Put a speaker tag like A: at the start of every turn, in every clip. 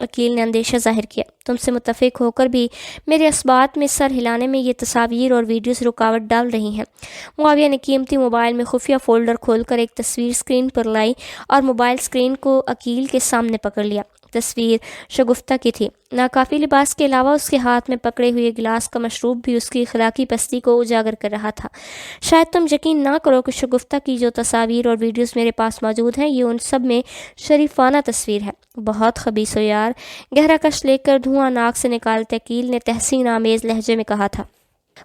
A: عقیل نے اندیشہ ظاہر کیا۔ تم سے متفق ہو کر بھی میرے اسبات میں سر ہلانے میں یہ تصاویر اور ویڈیوز رکاوٹ ڈال رہی ہیں۔ معاویہ نے قیمتی موبائل میں خفیہ فولڈر کھول کر ایک تصویر اسکرین پر لائی اور موبائل اسکرین کو عقیل کے سامنے پکڑ لیا۔ تصویر شگفتہ کی تھی۔ ناکافی لباس کے علاوہ اس کے ہاتھ میں پکڑے ہوئے گلاس کا مشروب بھی اس کی اخلاقی پستی کو اجاگر کر رہا تھا۔ شاید تم یقین نہ کرو کہ شگفتہ کی جو تصاویر اور ویڈیوز میرے پاس موجود ہیں یہ ان سب میں شریفانہ تصویر ہے۔ بہت خبیث ہو یار، گہرا کش لے کر دھواں ناک سے نکالتے عقیل نے تحسین آمیز لہجے میں کہا تھا۔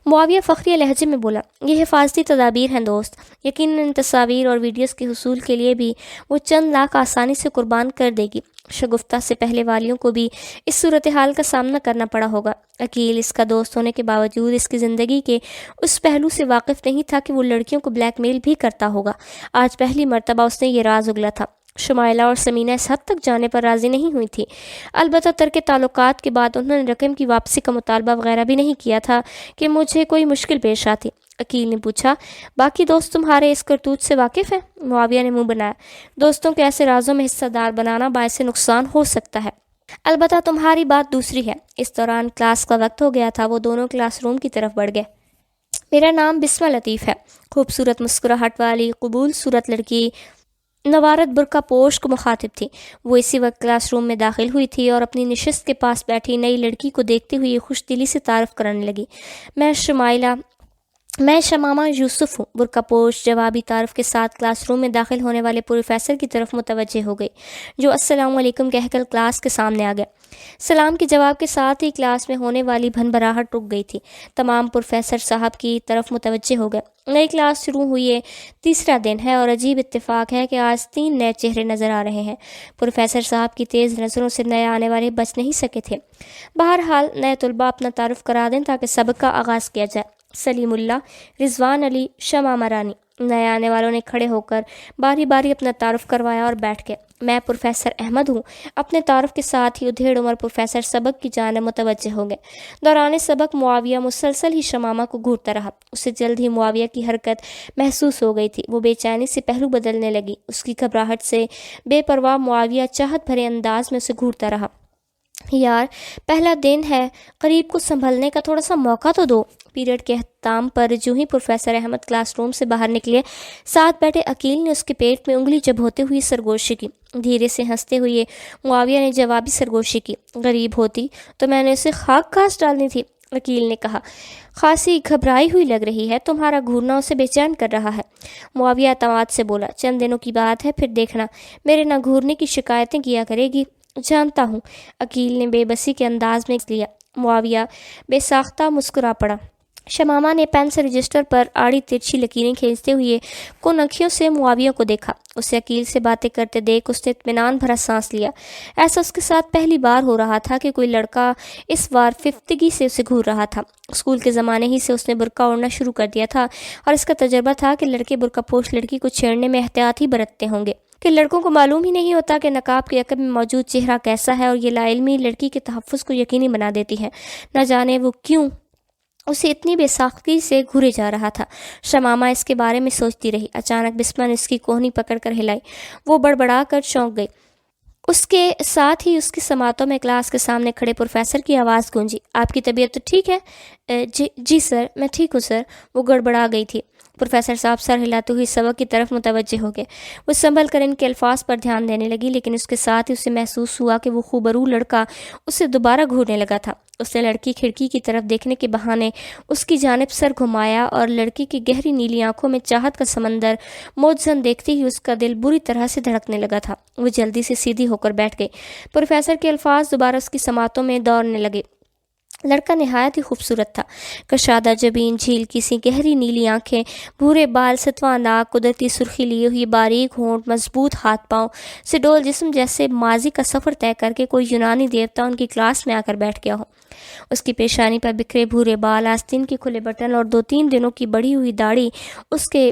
A: معاویہ فخریہ لہجے میں بولا، یہ حفاظتی تدابیر ہیں دوست، یقیناً ان تصاویر اور ویڈیوز کے حصول کے لیے بھی وہ چند لاکھ آسانی سے قربان کر دے گی۔ شگفتہ سے پہلے والیوں کو بھی اس صورتحال کا سامنا کرنا پڑا ہوگا۔ عقیل اس کا دوست ہونے کے باوجود اس کی زندگی کے اس پہلو سے واقف نہیں تھا کہ وہ لڑکیوں کو بلیک میل بھی کرتا ہوگا۔ آج پہلی مرتبہ اس نے یہ راز اگلا تھا۔ شمائلہ اور سمینہ اس حد تک جانے پر راضی نہیں ہوئی تھی، البتہ ترک تعلقات کے بعد انہوں نے رقم کی واپسی کا مطالبہ وغیرہ بھی نہیں کیا تھا کہ مجھے کوئی مشکل پیش آتی۔ عقیل نے پوچھا، باقی دوست تمہارے اس کرتوت سے واقف ہیں؟ معاویہ نے منہ بنایا، دوستوں کے ایسے رازوں میں حصہ دار بنانا باعث نقصان ہو سکتا ہے، البتہ تمہاری بات دوسری ہے۔ اس دوران کلاس کا وقت ہو گیا تھا، وہ دونوں کلاس روم کی طرف بڑھ گئے۔ میرا نام بسمہ لطیف ہے، خوبصورت مسکراہٹ والی قبول صورت لڑکی نوارت برقع پوش کو مخاطب تھی۔ وہ اسی وقت کلاس روم میں داخل ہوئی تھی اور اپنی نشست کے پاس بیٹھی نئی لڑکی کو دیکھتے ہوئے خوش دلی سے تعارف کرنے لگی۔ میں شمامہ یوسف ہوں۔ برقع پوش جوابی تعارف کے ساتھ کلاس روم میں داخل ہونے والے پروفیسر کی طرف متوجہ ہو گئی، جو السلام علیکم کہہ کر کلاس کے سامنے آ گیا۔ سلام کے جواب کے ساتھ ہی کلاس میں ہونے والی بھنبھراہٹ رک گئی تھی۔ تمام پروفیسر صاحب کی طرف متوجہ ہو گئے۔ نئی کلاس شروع ہوئی ہے، تیسرا دن ہے اور عجیب اتفاق ہے کہ آج 3 نئے چہرے نظر آ رہے ہیں۔ پروفیسر صاحب کی تیز نظروں سے نئے آنے والے بچ نہیں سکے تھے۔ بہرحال نئے طلباء اپنا تعارف کرا دیں تاکہ سبق کا آغاز کیا جائے۔ سلیم اللہ، رضوان علی، شمامہ رانی۔ نئے آنے والوں نے کھڑے ہو کر باری باری اپنا تعارف کروایا اور بیٹھ گئے۔ میں پروفیسر احمد ہوں۔ اپنے تعارف کے ساتھ ہی ادھیڑ عمر پروفیسر سبق کی جانب متوجہ ہو گئے۔ دوران سبق معاویہ مسلسل ہی شمامہ کو گھورتا رہا۔ اسے جلد ہی معاویہ کی حرکت محسوس ہو گئی تھی۔ وہ بے چینی سے پہلو بدلنے لگی۔ اس کی گھبراہٹ سے بے پرواہ معاویہ چاہت بھرے انداز میں اسے گھورتا رہا۔ یار، پہلا دن ہے، قریب کو سنبھلنے کا تھوڑا سا موقع تو دو۔ پیریڈ کے اختتام پر جو ہی پروفیسر احمد کلاس روم سے باہر نکلے، ساتھ بیٹھے عقیل نے اس کے پیٹ میں انگلی چبھوتے ہوئی سرگوشی کی۔ دھیرے سے ہنستے ہوئے معاویہ نے جوابی سرگوشی کی۔ غریب ہوتی تو میں نے اسے خاک گھاس ڈالنی تھی، عقیل نے کہا۔ خاصی گھبرائی ہوئی لگ رہی ہے، تمہارا گھورنا اسے بے چین کر رہا ہے۔ معاویہ اعتماد سے بولا، چند دنوں کی بات ہے، پھر دیکھنا میرے نہ گھورنے کی شکایتیں کیا کرے گی۔ جانتا ہوں، عقیل نے بے بسی کے انداز میں لیا۔ معاویہ بے ساختہ مسکرا پڑا۔ شمامہ نے پین سے رجسٹر پر آڑی ترچھی لکیریں کھینچتے ہوئے کن آنکھوں سے معاویہ کو دیکھا۔ اسے عقیل سے باتیں کرتے دیکھ اس نے اطمینان بھرا سانس لیا۔ ایسا اس کے ساتھ پہلی بار ہو رہا تھا کہ کوئی لڑکا اس وار ففتگی سے اسے گھور رہا تھا۔ اسکول کے زمانے ہی سے اس نے برقع اوڑھنا شروع کر دیا تھا اور اس کا تجربہ تھا کہ لڑکے برقع پوش لڑکی کو چھیڑنے میں احتیاط ہی برتتے ہوں گے، کہ لڑکوں کو معلوم ہی نہیں ہوتا کہ نقاب کے عقب میں موجود چہرہ کیسا ہے، اور یہ لا علمی لڑکی کے تحفظ کو یقینی بنا دیتی ہے۔ نہ جانے وہ کیوں اسے اتنی بے ساختگی سے گھورے جا رہا تھا۔ شمامہ اس کے بارے میں سوچتی رہی۔ اچانک بسمہ نے اس کی کوہنی پکڑ کر ہلائی۔ وہ بڑبڑا کر چونک گئی۔ اس کے ساتھ ہی اس کی سماعتوں میں کلاس کے سامنے کھڑے پروفیسر کی آواز گونجی، آپ کی طبیعت تو ٹھیک ہے؟ جی سر، میں ٹھیک ہوں سر۔ وہ گڑبڑا گئی تھی۔ پروفیسر صاحب سر ہلاتے ہوئے سبق کی طرف متوجہ ہو گئے۔ وہ سنبھل کر ان کے الفاظ پر دھیان دینے لگی، لیکن اس کے ساتھ ہی اسے محسوس ہوا کہ وہ خوبرو لڑکا اسے دوبارہ گھورنے لگا تھا۔ اس نے لڑکی کھڑکی کی طرف دیکھنے کے بہانے اس کی جانب سر گھمایا اور لڑکی کی گہری نیلی آنکھوں میں چاہت کا سمندر موجزن دیکھتے ہی اس کا دل بری طرح سے دھڑکنے لگا تھا۔ وہ جلدی سے سیدھی ہو کر بیٹھ گئی۔ پروفیسر کے الفاظ دوبارہ اس کی سماعتوں میں دوڑنے لگے۔ لڑکا نہایت ہی خوبصورت تھا۔ کشادہ جبین، جھیلکی سی گہری نیلی آنکھیں، بھورے بال، ستواں ناک، قدرتی سرخی لیے ہوئی باریک ہونٹ، مضبوط ہاتھ پاؤں سے ڈول جسم، جیسے ماضی کا سفر طے کر کے کوئی یونانی دیوتا ان کی کلاس میں آ کر بیٹھ گیا ہو۔ اس کی پیشانی پر بکھرے بھورے بال، آستین کے کھلے بٹن اور 2-3 دنوں کی بڑھی ہوئی داڑھی اس کے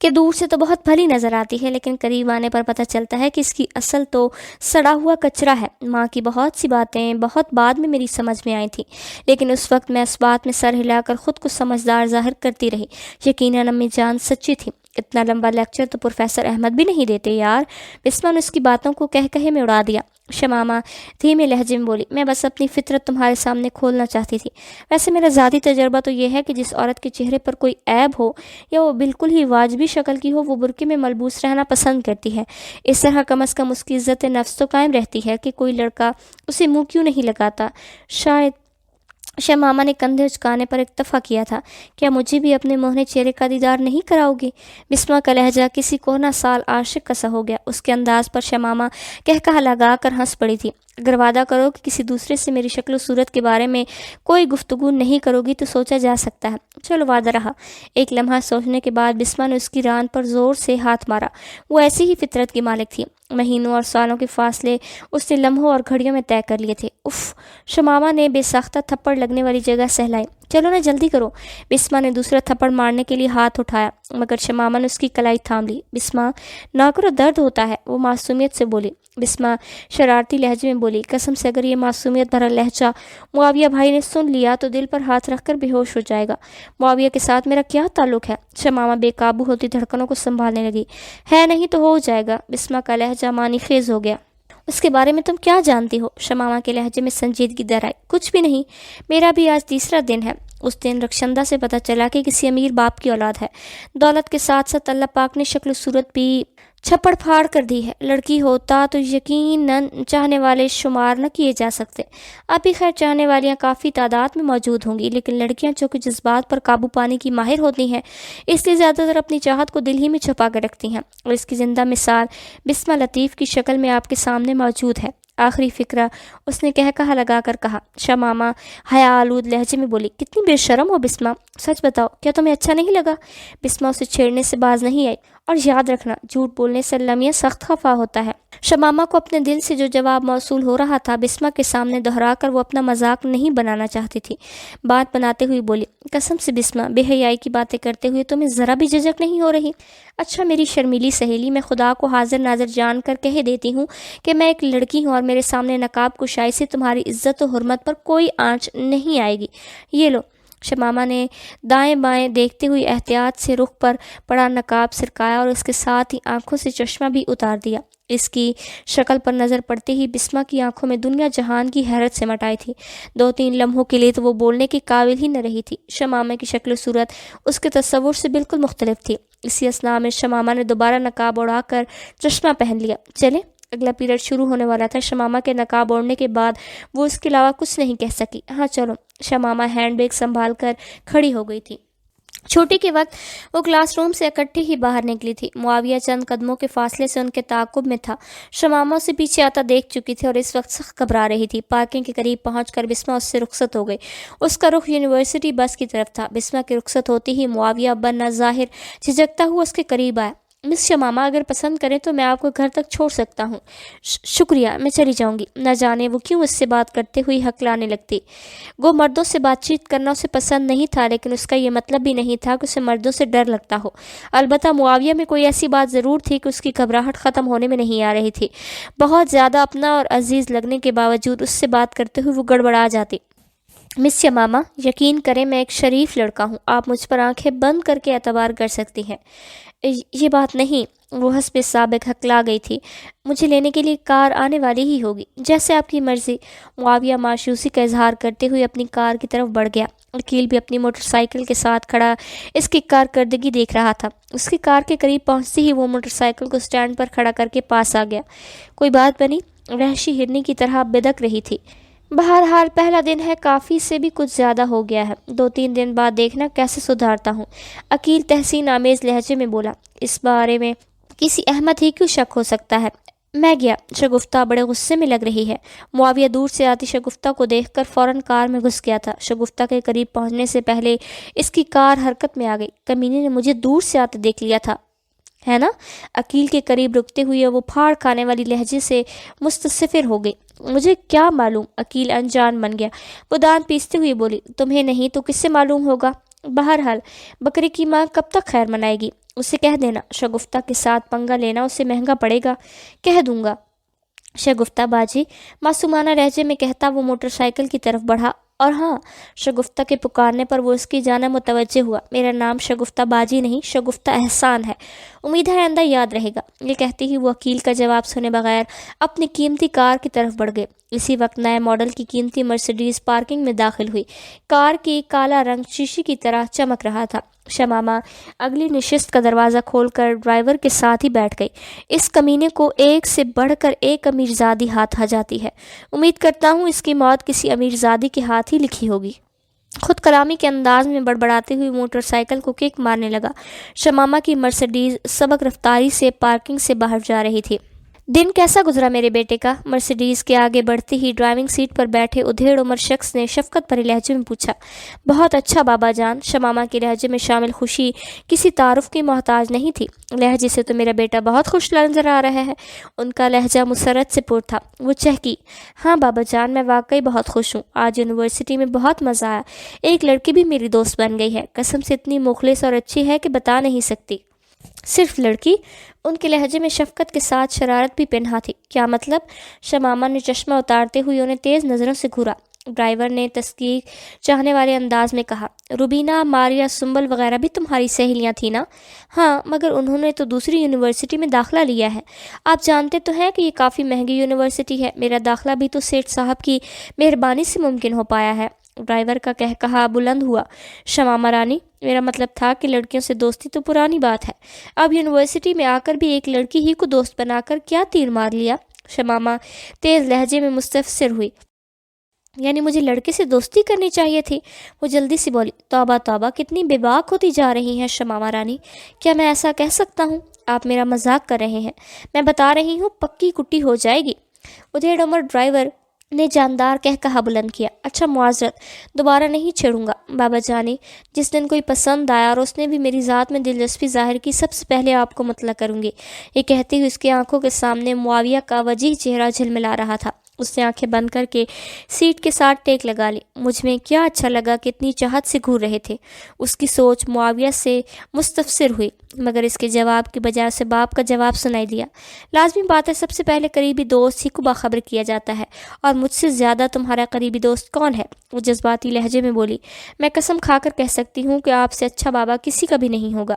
A: کہ دور سے تو بہت بھلی نظر آتی ہے، لیکن قریب آنے پر پتہ چلتا ہے کہ اس کی اصل تو سڑا ہوا کچرا ہے۔ ماں کی بہت سی باتیں بہت بعد میں میری سمجھ میں آئی تھیں، لیکن اس وقت میں اس بات میں سر ہلا کر خود کو سمجھدار ظاہر کرتی رہی۔ یقیناً امی جان سچی تھی، اتنا لمبا لیکچر تو پروفیسر احمد بھی نہیں دیتے یار۔ بسما نے اس کی باتوں کو کہے میں اڑا دیا۔ شمامہ دھیمے لہجے میں بولی، میں بس اپنی فطرت تمہارے سامنے کھولنا چاہتی تھی۔ ویسے میرا ذاتی تجربہ تو یہ ہے کہ جس عورت کے چہرے پر کوئی عیب ہو یا وہ بالکل ہی واجبی شکل کی ہو، وہ برقعے میں ملبوس رہنا پسند کرتی ہے۔ اس طرح کم از کم اس کی عزت نفس تو قائم رہتی ہے کہ کوئی لڑکا اسے منہ کیوں نہیں لگاتا۔ شاید شمامہ نے کندھے اچکانے پر اکتفا کیا تھا۔ کیا مجھے بھی اپنے موہنے چہرے کا دیدار نہیں کراؤ گی؟ بسما کا لہجہ کسی کونا سال عاشق کا سا ہو گیا۔ اس کے انداز پر شمامہ کہا لگا کر ہنس پڑی تھی۔ اگر وعدہ کرو کہ کسی دوسرے سے میری شکل و صورت کے بارے میں کوئی گفتگو نہیں کرو گی تو سوچا جا سکتا ہے۔ چلو وعدہ رہا۔ ایک لمحہ سوچنے کے بعد بسما نے اس کی ران پر زور سے ہاتھ مارا۔ وہ ایسی ہی فطرت کی مالک تھی۔ مہینوں اور سالوں کے فاصلے اس نے لمحوں اور گھڑیوں میں طے کر لیے تھے۔ اف! شمامہ نے بے ساختہ تھپڑ لگنے والی جگہ سہلائی۔ چلو نا جلدی کرو۔ بسما نے دوسرا تھپڑ مارنے کے لیے ہاتھ اٹھایا، مگر شمامہ نے اس کی کلائی تھام لی۔ بسما نہ کرو، درد ہوتا ہے، وہ معصومیت سے بولی۔ بسما شرارتی لہجے میں بولی، قسم سے اگر یہ معصومیت بھرا لہجہ معاویہ بھائی نے سن لیا تو دل پر ہاتھ رکھ کر بے ہوش ہو جائے گا۔ معاویہ کے ساتھ میرا کیا تعلق ہے؟ شمامہ بے قابو ہوتی دھڑکنوں کو سنبھالنے لگی۔ ہے نہیں تو ہو جائے گا۔ بسما کا لہجہ معنی خیز ہو گیا۔ اس کے بارے میں تم کیا جانتی ہو؟ شمامہ کے لہجے میں سنجیدگی در آئی۔ کچھ بھی نہیں، میرا بھی آج تیسرا دن ہے۔ اس دن رخشندہ سے پتہ چلا کہ کسی امیر باپ کی اولاد ہے۔ دولت کے ساتھ ساتھ اللہ پاک نے شکل و صورت بھی چھپڑ پھاڑ کر دی ہے۔ لڑکی ہوتا تو یقیناً چاہنے والے شمار نہ کیے جا سکتے۔ اب بھی خیر چاہنے والیاں کافی تعداد میں موجود ہوں گی، لیکن لڑکیاں چونکہ جذبات پر قابو پانے کی ماہر ہوتی ہیں، اس لیے زیادہ تر اپنی چاہت کو دل ہی میں چھپا کر رکھتی ہیں، اور اس کی زندہ مثال بسما لطیف کی شکل میں آپ کے سامنے موجود ہے۔ آخری فقرہ اس نے کہا لگا کر کہا۔ شمامہ حیا آلود لہجے میں بولی، کتنی بے شرم ہو بسما، سچ بتاؤ کیا تمہیں اچھا نہیں لگا؟ بسما اسے چھیڑنے سے باز نہیں آئی، اور یاد رکھنا جھوٹ بولنے سے لمیاں سخت خفا ہوتا ہے۔ شمامہ کو اپنے دل سے جو جواب موصول ہو رہا تھا بسما کے سامنے دہرا کر وہ اپنا مذاق نہیں بنانا چاہتی تھی۔ بات بناتے ہوئی بولی، قسم سے بسما، بے حیائی کی باتیں کرتے ہوئے تمہیں ذرا بھی جھجک نہیں ہو رہی؟ اچھا میری شرمیلی سہیلی، میں خدا کو حاضر ناظر جان کر کہہ دیتی ہوں کہ میں ایک لڑکی ہوں، اور میرے سامنے نقاب کشائی سے تمہاری عزت و حرمت پر کوئی آنچ نہیں آئے گی۔ یہ لو۔ شمامہ نے دائیں بائیں دیکھتے ہوئے احتیاط سے رخ پر پڑا نقاب سرکایا اور اس کے ساتھ ہی آنکھوں سے چشمہ بھی اتار دیا۔ اس کی شکل پر نظر پڑتے ہی بسما کی آنکھوں میں دنیا جہان کی حیرت سمٹ آئی تھی۔ 2-3 لمحوں کے لیے تو وہ بولنے کے قابل ہی نہ رہی تھی۔ شمامہ کی شکل و صورت اس کے تصور سے بالکل مختلف تھی۔ اسی اثناء میں شمامہ نے دوبارہ نقاب اڑا کر چشمہ پہن لیا۔ چلے، اگلا پیریڈ شروع ہونے والا تھا۔ شمامہ کے نقاب اوڑھنے کے بعد وہ اس کے علاوہ کچھ نہیں کہہ سکی۔ ہاں چلو۔ شمامہ ہینڈ بیگ سنبھال کر کھڑی ہو گئی تھی۔ چھٹی کے وقت وہ کلاس روم سے اکٹھے ہی باہر نکلی تھی۔ معاویہ چند قدموں کے فاصلے سے ان کے تعاقب میں تھا۔ شمامہ سے پیچھے آتا دیکھ چکی تھی اور اس وقت سخت گھبرا رہی تھی۔ پارکنگ کے قریب پہنچ کر بسما اس سے رخصت ہو گئی۔ اس کا رخ یونیورسٹی بس کی طرف تھا۔ بسما کی رخصت ہوتی ہی معاویہ بنا ظاہر جھجکتا ہوا اس کے قریب آیا۔ مس شمامہ، اگر پسند کریں تو میں آپ کو گھر تک چھوڑ سکتا ہوں۔ شکریہ، میں چلی جاؤں گی۔ نہ جانے وہ کیوں اس سے بات کرتے ہوئی ہکلانے لگتی۔ گو مردوں سے بات چیت کرنا اسے پسند نہیں تھا، لیکن اس کا یہ مطلب بھی نہیں تھا کہ اسے مردوں سے ڈر لگتا ہو۔ البتہ معاویہ میں کوئی ایسی بات ضرور تھی کہ اس کی گھبراہٹ ختم ہونے میں نہیں آ رہی تھی۔ بہت زیادہ اپنا اور عزیز لگنے کے باوجود اس سے بات کرتے ہوئے وہ گڑبڑا جاتی۔ مس شمامہ، یقین کریں میں ایک شریف لڑکا ہوں، آپ مجھ پر آنکھیں بند کر کے اعتبار کر سکتی ہیں۔ یہ بات نہیں، وہ حسب سابق ہکلا گئی تھی۔ مجھے لینے کے لیے کار آنے والی ہی ہوگی، جیسے آپ کی مرضی۔ معاویہ مایوسی کا اظہار کرتے ہوئے اپنی کار کی طرف بڑھ گیا۔ وکیل بھی اپنی موٹر سائیکل کے ساتھ کھڑا اس کی کارکردگی دیکھ رہا تھا۔ اس کی کار کے قریب پہنچتے ہی وہ موٹر سائیکل کو سٹینڈ پر کھڑا کر کے پاس آ گیا۔ کوئی بات بنی؟ وحشی ہرنی کی طرح بدک رہی تھی۔ بہرحال پہلا دن ہے، کافی سے بھی کچھ زیادہ ہو گیا ہے، 2-3 دن بعد دیکھنا کیسے سدھارتا ہوں۔ عقیل تحسین آمیز لہجے میں بولا، اس بارے میں کسی احمد ہی کیوں شک ہو سکتا ہے؟ میں گیا۔ شگفتہ بڑے غصے میں لگ رہی ہے۔ معاویہ دور سے آتی شگفتہ کو دیکھ کر فوراً کار میں گھس گیا تھا۔ شگفتہ کے قریب پہنچنے سے پہلے اس کی کار حرکت میں آ گئی۔ کمینے نے مجھے دور سے آتے دیکھ لیا تھا، ہے نا؟ عقیل کے قریب رکتے ہوئے وہ پھاڑ کھانے والی لہجے سے مستصفر ہو گئی۔ مجھے کیا معلوم؟ عقیل انجان بن گیا۔ وہ دانت پیستے ہوئے بولی، تمہیں نہیں تو کس سے معلوم ہوگا؟ بہرحال بکری کی ماں کب تک خیر منائے گی؟ اسے کہہ دینا شگفتہ کے ساتھ پنگا لینا اسے مہنگا پڑے گا۔ کہہ دوں گا شگفتہ باجی، معصومانہ لہجے میں کہتا وہ موٹر سائیکل کی طرف بڑھا، اور ہاں، شگفتہ کے پکارنے پر وہ اس کی جانب متوجہ ہوا، میرا نام شگفتہ باجی نہیں، شگفتہ احسان ہے، امید ہے آئندہ یاد رہے گا۔ یہ کہتے ہی وہ وکیل کا جواب سنے بغیر اپنی قیمتی کار کی طرف بڑھ گئے۔ اسی وقت نئے ماڈل کی قیمتی مرسیڈیز پارکنگ میں داخل ہوئی۔ کار کی کالا رنگ شیشے کی طرح چمک رہا تھا۔ شمامہ اگلی نشست کا دروازہ کھول کر ڈرائیور کے ساتھ ہی بیٹھ گئی۔ اس کمینے کو ایک سے بڑھ کر ایک امیرزادی ہاتھ آ جاتی ہے، امید کرتا ہوں اس کی موت کسی امیرزادی کے ہاتھ ہی لکھی ہوگی۔ خود کلامی کے انداز میں بڑبڑاتے ہوئے موٹر سائیکل کو کک مارنے لگا۔ شمامہ کی مرسیڈیز سبک رفتاری سے پارکنگ سے باہر جا رہی تھی۔ دن کیسا گزرا میرے بیٹے کا؟ مرسیڈیز کے آگے بڑھتے ہی ڈرائیونگ سیٹ پر بیٹھے ادھیڑ عمر شخص نے شفقت بھرے لہجے میں پوچھا۔ بہت اچھا بابا جان۔ شمامہ کے لہجے میں شامل خوشی کسی تعارف کی محتاج نہیں تھی۔ لہجے سے تو میرا بیٹا بہت خوش نظر آ رہا ہے۔ ان کا لہجہ مسرت سے پر تھا۔ وہ چہکی، ہاں بابا جان، میں واقعی بہت خوش ہوں۔ آج یونیورسٹی میں بہت مزہ آیا۔ ایک لڑکی بھی میری دوست بن گئی ہے، قسم سے اتنی مخلص اور اچھی ہے کہ بتا نہیں سکتی۔ صرف لڑکی؟ ان کے لہجے میں شفقت کے ساتھ شرارت بھی پنہا تھی۔ کیا مطلب؟ شمامہ نے چشمہ اتارتے ہوئے انہیں تیز نظروں سے گھورا۔ ڈرائیور نے تحقیق چاہنے والے انداز میں کہا، روبینہ، ماریا، سنبل وغیرہ بھی تمہاری سہیلیاں تھیں نا؟ ہاں، مگر انہوں نے تو دوسری یونیورسٹی میں داخلہ لیا ہے۔ آپ جانتے تو ہیں کہ یہ کافی مہنگی یونیورسٹی ہے۔ میرا داخلہ بھی تو سیٹھ صاحب کی مہربانی سے ممکن ہو پایا ہے۔ ڈرائیور کا کہا بلند ہوا۔ شمامہ رانی، میرا مطلب تھا کہ لڑکیوں سے دوستی تو پرانی بات ہے، اب یونیورسٹی میں آ کر بھی ایک لڑکی ہی کو دوست بنا کر کیا تیر مار لیا؟ شمامہ تیز لہجے میں مستفسر ہوئی، یعنی مجھے لڑکے سے دوستی کرنی چاہیے تھی؟ وہ جلدی سے بولی، توبہ توبہ، کتنی بے باک ہوتی جا رہی ہیں شمامہ رانی، کیا میں ایسا کہہ سکتا ہوں؟ آپ میرا مذاق کر رہے ہیں، میں بتا رہی ہوں پکی کٹی ہو جائے گی۔ ادھیڑ عمر ڈرائیور نے جاندار کہا بلند کیا، اچھا معذرت، دوبارہ نہیں چھیڑوں گا بابا جانی۔ جس دن کوئی پسند آیا اور اس نے بھی میری ذات میں دلچسپی ظاہر کی، سب سے پہلے آپ کو مطلع کروں گی۔ یہ کہتے ہوئے اس کی آنکھوں کے سامنے معاویہ کا وجیح چہرہ جھلملا رہا تھا۔ اس نے آنکھیں بند کر کے سیٹ کے ساتھ ٹیک لگا لی۔ مجھ میں کیا اچھا لگا کہ اتنی چاہت سے گھور رہے تھے۔ اس کی سوچ معاویہ سے مستفسر ہوئی، مگر اس کے جواب کی بجائے اسے باپ کا جواب سنائی دیا۔ لازمی بات ہے، سب سے پہلے قریبی دوست ہی کو باخبر کیا جاتا ہے، اور مجھ سے زیادہ تمہارا قریبی دوست کون ہے؟ وہ جذباتی لہجے میں بولی، میں قسم کھا کر کہہ سکتی ہوں کہ آپ سے اچھا بابا کسی کا بھی نہیں ہوگا۔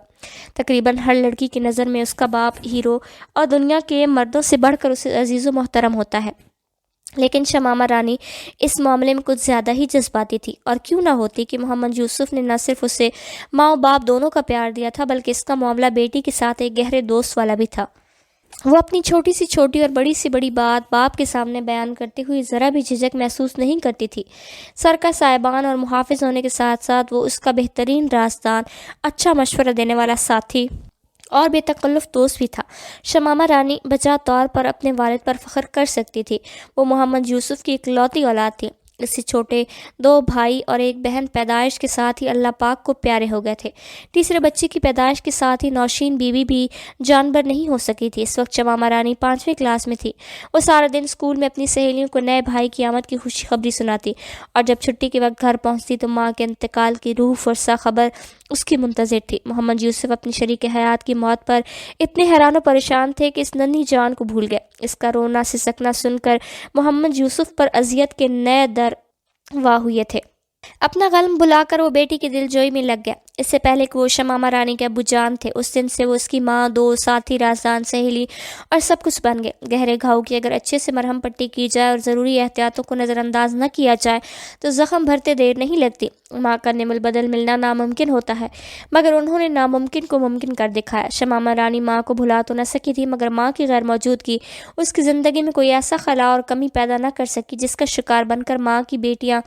A: تقریباً ہر لڑکی کی نظر میں اس کا باپ ہیرو اور دنیا کے مردوں سے بڑھ کر اسے عزیز و محترم ہوتا ہے۔ لیکن شمامہ رانی اس معاملے میں کچھ زیادہ ہی جذباتی تھی، اور کیوں نہ ہوتی کہ محمد یوسف نے نہ صرف اسے ماں و باپ دونوں کا پیار دیا تھا، بلکہ اس کا معاملہ بیٹی کے ساتھ ایک گہرے دوست والا بھی تھا۔ وہ اپنی چھوٹی سی چھوٹی اور بڑی سی بڑی بات باپ کے سامنے بیان کرتے ہوئے ذرا بھی جھجک محسوس نہیں کرتی تھی۔ سر کا سائبان اور محافظ ہونے کے ساتھ ساتھ وہ اس کا بہترین رازدان، اچھا مشورہ دینے والا ساتھی اور بے تکلف دوست بھی تھا۔ شمامہ رانی بجا طور پر اپنے والد پر فخر کر سکتی تھی۔ وہ محمد یوسف کی اکلوتی اولاد تھی۔ اس سے چھوٹے 2 بھائی اور ایک بہن پیدائش کے ساتھ ہی اللہ پاک کو پیارے ہو گئے تھے۔ تیسرے بچے کی پیدائش کے ساتھ ہی نوشین بیوی بھی جانبر نہیں ہو سکی تھی۔ اس وقت شمامہ رانی 5ویں کلاس میں تھی۔ وہ سارا دن اسکول میں اپنی سہیلیوں کو نئے بھائی کی آمد کی خوشی خبری سناتی، اور جب چھٹی کے وقت گھر پہنچتی تو ماں کے انتقال کی روح فرسا خبر اس کی منتظر تھی۔ محمد یوسف اپنی شریک حیات کی موت پر اتنے حیران و پریشان تھے کہ اس ننھی جان کو بھول گئے۔ اس کا رونا سسکنا سن کر محمد یوسف پر اذیت کے نئے در واہ ہوئے تھے۔ اپنا غلم بھلا کر وہ بیٹی کی دل جوئی میں لگ گیا۔ اس سے پہلے کہ وہ شمامہ رانی کے ابو جان تھے، اس دن سے وہ اس کی ماں، دوست، ساتھی، رازدان، سہیلی اور سب کچھ بن گئے۔ گہرے گھاؤ کی اگر اچھے سے مرہم پٹی کی جائے اور ضروری احتیاطوں کو نظر انداز نہ کیا جائے تو زخم بھرتے دیر نہیں لگتی۔ ماں کا نعم البدل ملنا ناممکن ہوتا ہے، مگر انہوں نے ناممکن کو ممکن کر دکھایا۔ شمامہ رانی ماں کو بھلا تو نہ سکی تھی، مگر ماں کی غیر موجودگی اس کی زندگی میں کوئی ایسا خلا اور کمی پیدا نہ کر سکی جس کا شکار بن کر ماں کی بیٹیاں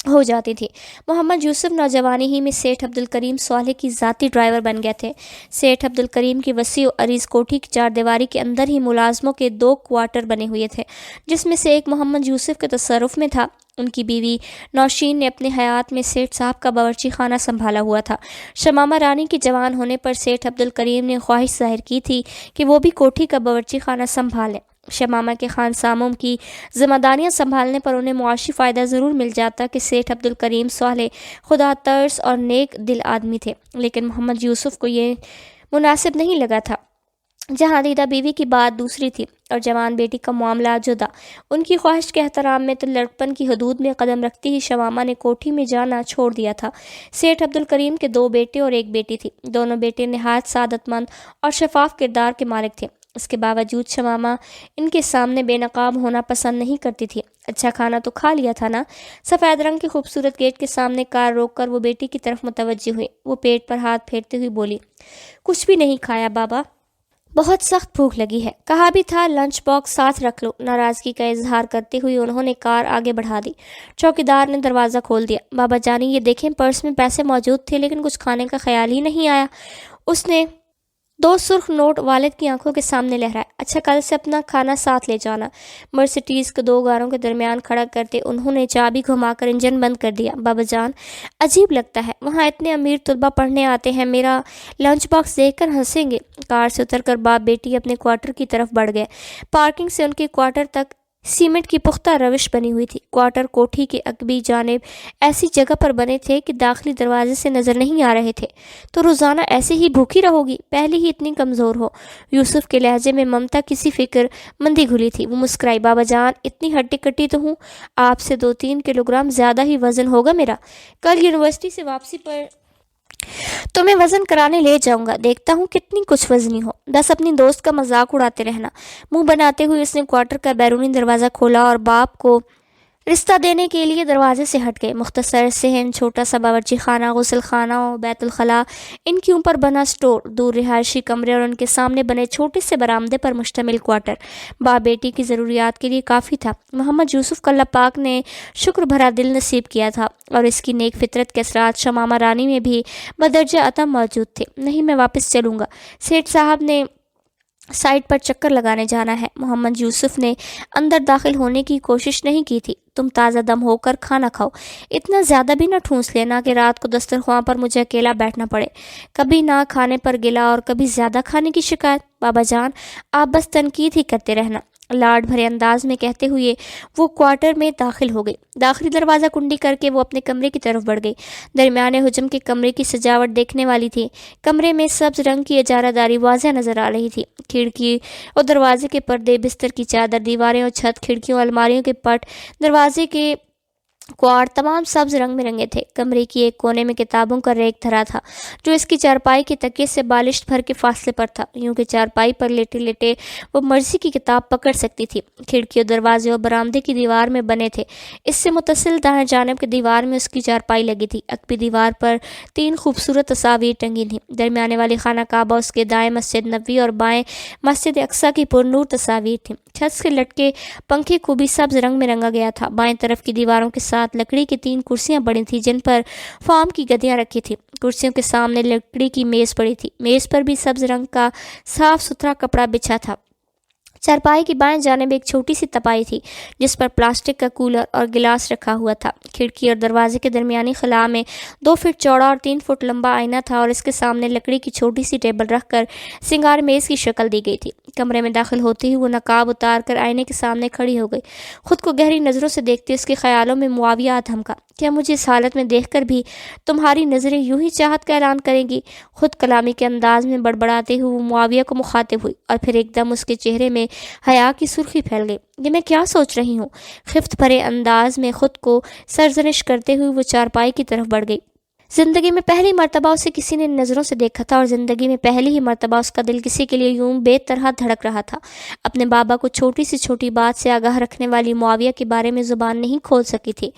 A: ہو جاتی تھی۔ محمد یوسف نوجوانی ہی میں سیٹھ عبدالکریم صالح کی ذاتی ڈرائیور بن گئے تھے۔ سیٹھ عبدالکریم کی وسیع و عریض کوٹھی کی 4 دیواری کے اندر ہی ملازموں کے 2 کوارٹر بنے ہوئے تھے، جس میں سے ایک محمد یوسف کے تصرف میں تھا۔ ان کی بیوی نوشین نے اپنے حیات میں سیٹھ صاحب کا باورچی خانہ سنبھالا ہوا تھا۔ شمامہ رانی کے جوان ہونے پر سیٹھ عبدالکریم نے خواہش ظاہر کی تھی کہ وہ بھی کوٹھی کا باورچی خانہ سنبھالیں۔ شمامہ کے خانساموں کی ذمہ داریاں سنبھالنے پر انہیں معاشی فائدہ ضرور مل جاتا کہ سیٹھ عبدالکریم صالح خدا ترس اور نیک دل آدمی تھے، لیکن محمد یوسف کو یہ مناسب نہیں لگا تھا۔ جہاں دیدہ بیوی کی بات دوسری تھی اور جوان بیٹی کا معاملہ جدا۔ ان کی خواہش کے احترام میں تو لڑکپن کی حدود میں قدم رکھتی ہی شمامہ نے کوٹھی میں جانا چھوڑ دیا تھا۔ سیٹھ عبدالکریم کے 2 بیٹے اور 1 بیٹی تھی۔ دونوں بیٹے نہایت سعادت مند اور شفاف کردار کے مالک تھے۔ اس کے باوجود شمامہ ان کے سامنے بے نقاب ہونا پسند نہیں کرتی تھی۔ اچھا کھانا تو کھا لیا تھا نا؟ سفید رنگ کے خوبصورت گیٹ کے سامنے کار روک کر وہ بیٹی کی طرف متوجہ ہوئی۔ وہ پیٹ پر ہاتھ پھیرتے ہوئی بولی، کچھ بھی نہیں کھایا بابا، بہت سخت بھوک لگی ہے۔ کہا بھی تھا لنچ باکس ساتھ رکھ لو۔ ناراضگی کا اظہار کرتے ہوئے انہوں نے کار آگے بڑھا دی۔ چوکیدار نے دروازہ کھول دیا۔ بابا جانی یہ دیکھیں، پرس میں پیسے موجود تھے لیکن کچھ کھانے کا خیال ہی نہیں آیا۔ اس نے 2 سرخ نوٹ والد کی آنکھوں کے سامنے لہرائے۔ اچھا کل سے اپنا کھانا ساتھ لے جانا۔ مرسیڈیز کو 2 غاروں کے درمیان کھڑا کرتے انہوں نے چابی گھما کر انجن بند کر دیا۔ بابا جان عجیب لگتا ہے، وہاں اتنے امیر طلبہ پڑھنے آتے ہیں، میرا لنچ باکس دیکھ کر ہنسیں گے۔ کار سے اتر کر باپ بیٹی اپنے کوارٹر کی طرف بڑھ گئے۔ پارکنگ سے ان کے کوارٹر تک سیمنٹ کی پختہ روش بنی ہوئی تھی۔ کوارٹر کوٹھی کے عقبی جانب ایسی جگہ پر بنے تھے کہ داخلی دروازے سے نظر نہیں آ رہے تھے۔ تو روزانہ ایسے ہی بھوکی رہو گی؟ پہلے ہی اتنی کمزور ہو۔ یوسف کے لہجے میں ممتا کسی فکر مندی گھلی تھی۔ وہ مسکرائی۔ بابا جان اتنی ہٹی کٹی تو ہوں، آپ سے 2-3 کلو گرام زیادہ ہی وزن ہوگا میرا۔ کل یونیورسٹی سے واپسی پر تمہیں وزن کرانے لے جاؤں گا، دیکھتا ہوں کتنی کچھ وزنی ہو۔ بس اپنی دوست کا مذاق اڑاتے رہنا۔ منہ بناتے ہوئے اس نے کوارٹر کا بیرونی دروازہ کھولا اور باپ کو رشتہ دینے کے لیے دروازے سے ہٹ گئے۔ مختصر صحن، چھوٹا سا باورچی خانہ، غسل خانہ و بیت الخلاء، ان کے اوپر بنا سٹور، دور رہائشی کمرے اور ان کے سامنے بنے چھوٹے سے برآمدے پر مشتمل کوارٹر باپ بیٹی کی ضروریات کے لیے کافی تھا۔ محمد یوسف کو اللہ پاک نے شکر بھرا دل نصیب کیا تھا اور اس کی نیک فطرت کے اثرات شمامہ رانی میں بھی بدرجہ عتم موجود تھے۔ نہیں میں واپس چلوں گا، سیٹھ صاحب نے سائٹ پر چکر لگانے جانا ہے۔ محمد یوسف نے اندر داخل ہونے کی کوشش نہیں کی تھی۔ تم تازہ دم ہو کر کھانا کھاؤ، اتنا زیادہ بھی نہ ٹھونس لینا کہ رات کو دسترخوان پر مجھے اکیلا بیٹھنا پڑے۔ کبھی نہ کھانے پر گلا اور کبھی زیادہ کھانے کی شکایت۔ بابا جان آپ بس تنقید ہی کرتے رہنا، لاڈ بھرے انداز میں کہتے ہوئے وہ کوارٹر میں داخل ہو گئی۔ داخلی دروازہ کنڈی کر کے وہ اپنے کمرے کی طرف بڑھ گئی۔ درمیانے حجم کے کمرے کی سجاوٹ دیکھنے والی تھی۔ کمرے میں سبز رنگ کی اجارہ داری واضح نظر آ رہی تھی۔ کھڑکی اور دروازے کے پردے، بستر کی چادر، دیواریں اور چھت، کھڑکیوں اور الماریوں کے پٹ، دروازے کے کوار تمام سبز رنگ میں رنگے تھے۔ کمرے کی ایک کونے میں کتابوں کا ریک دھرا تھا جو اس کی چارپائی کے تکیے سے بالشت بھر کے فاصلے پر تھا، یوں کہ چارپائی پر لیٹے لیٹے وہ مرضی کی کتاب پکڑ سکتی تھی۔ کھڑکی اور دروازے اور برآمدے کی دیوار میں بنے تھے۔ اس سے متصل دائیں جانب کی دیوار میں اس کی چارپائی لگی تھی۔ عقبی دیوار پر 3 خوبصورت تصاویر ٹنگی تھیں۔ درمیانے والی خانہ کعبہ، اس کے دائیں مسجد نبوی اور بائیں مسجد اقصیٰ کی پرنور تصاویر تھیں۔ چھت سے لٹکے پنکھے کو بھی سبز رنگ میں رنگا گیا تھا۔ بائیں طرف کی دیواروں کے ساتھ لکڑی کی 3 کرسیاں پڑی تھیں جن پر فام کی گدیاں رکھی تھیں۔ کرسیوں کے سامنے لکڑی کی میز پڑی تھی۔ میز پر بھی سبز رنگ کا صاف ستھرا کپڑا بچھا تھا۔ چارپائی کی بائیں جانب ایک چھوٹی سی تپائی تھی جس پر پلاسٹک کا کولر اور گلاس رکھا ہوا تھا۔ کھڑکی اور دروازے کے درمیانی خلا میں 2 فٹ چوڑا اور 3 فٹ لمبا آئینہ تھا اور اس کے سامنے لکڑی کی چھوٹی سی ٹیبل رکھ کر سنگار میز کی شکل دی گئی تھی۔ کمرے میں داخل ہوتے ہی وہ نقاب اتار کر آئینے کے سامنے کھڑی ہو گئی۔ خود کو گہری نظروں سے دیکھتے اس کے خیالوں میں معاویہ آ دھمکا۔ کیا مجھے اس حالت میں دیکھ کر بھی تمہاری نظریں یوں ہی چاہت کا اعلان کریں گی؟ خود کلامی کے انداز میں بڑبڑاتے ہوئے وہ معاویہ کو مخاطب ہوئی اور پھر ایک دم اس کے چہرے میں حیا کی سرخی پھیل گئی۔ یہ میں کیا سوچ رہی ہوں؟ خفت بھرے انداز میں خود کو سرزنش کرتے ہوئے وہ چارپائی کی طرف بڑھ گئی۔ زندگی میں پہلی مرتبہ اسے کسی نے نظروں سے دیکھا تھا اور زندگی میں پہلی ہی مرتبہ اس کا دل کسی کے لیے یوں بے طرح دھڑک رہا تھا۔ اپنے بابا کو چھوٹی سے چھوٹی بات سے آگاہ رکھنے والی معاویہ کے بارے میں زبان نہیں کھول سکی تھی۔